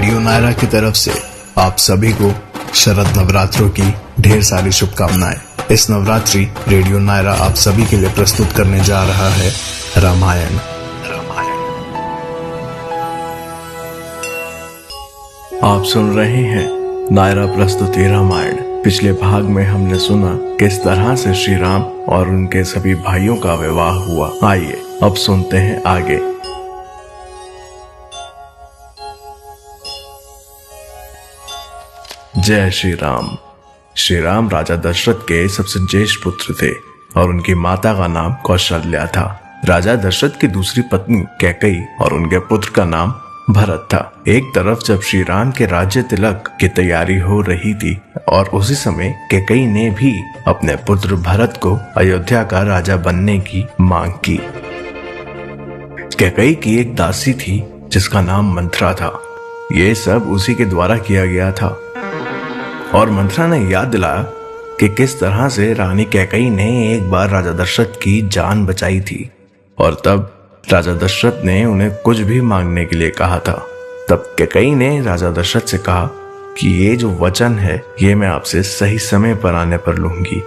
Radio Naira की तरफ से आप सभी को शरद नवरात्रों की ढेर सारी शुभकामनाएं। इस नवरात्रि रेडियो नायरा आप सभी के लिए प्रस्तुत करने जा रहा है रामायण। आप सुन रहे हैं नायरा प्रस्तुति रामायण। पिछले भाग में हमने सुना किस तरह से श्री राम और उनके सभी भाइयों का विवाह हुआ। आइए अब सुनते हैं आगे। जय श्री राम। श्री राम राजा दशरथ के सबसे ज्येष्ठ पुत्र थे और उनकी माता का नाम कौशल्या था। राजा दशरथ की दूसरी पत्नी कैकेयी और उनके पुत्र का नाम भरत था। एक तरफ जब श्री राम के राज्य तिलक की तैयारी हो रही थी और उसी समय कैकेयी ने भी अपने पुत्र भरत को अयोध्या का राजा बनने की मांग की। कैकेयी की एक दासी थी जिसका नाम मंथरा था। ये सब उसी के द्वारा किया गया था और मंथरा ने याद दिलाया कि किस तरह से रानी कैकेयी ने एक बार राजा दशरथ की जान बचाई थी और तब राजा दशरथ ने उन्हें कुछ भी मांगने के लिए कहा था। तब कैकेयी ने राजा दशरथ से कहा कि ये जो वचन है ये मैं आपसे सही समय पर आने पर लूंगी।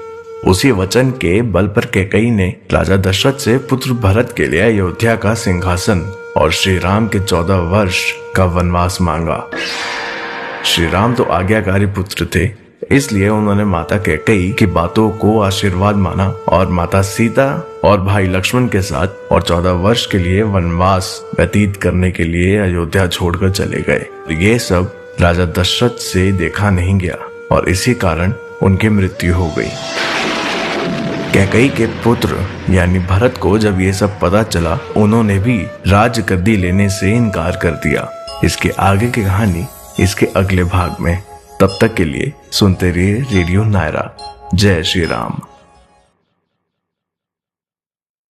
उसी वचन के बल पर कैकेयी ने राजा दशरथ से पुत्र भरत के लिए अयोध्या का सिंहासन और श्री राम के 14 वर्ष का वनवास मांगा। श्री राम तो आज्ञाकारी पुत्र थे, इसलिए उन्होंने माता कैकेयी की बातों को आशीर्वाद माना और माता सीता और भाई लक्ष्मण के साथ और 14 वर्ष के लिए वनवास व्यतीत करने के लिए अयोध्या छोड़कर चले गए। ये सब राजा दशरथ से देखा नहीं गया और इसी कारण उनकी मृत्यु हो गई। कैकेयी के पुत्र यानी भरत को जब ये सब पता चला, उन्होंने भी राज्य गद्दी लेने से इनकार कर दिया। इसके आगे की कहानी इसके अगले भाग में। तब तक के लिए सुनते रहिए रेडियो नायरा। जय श्री राम।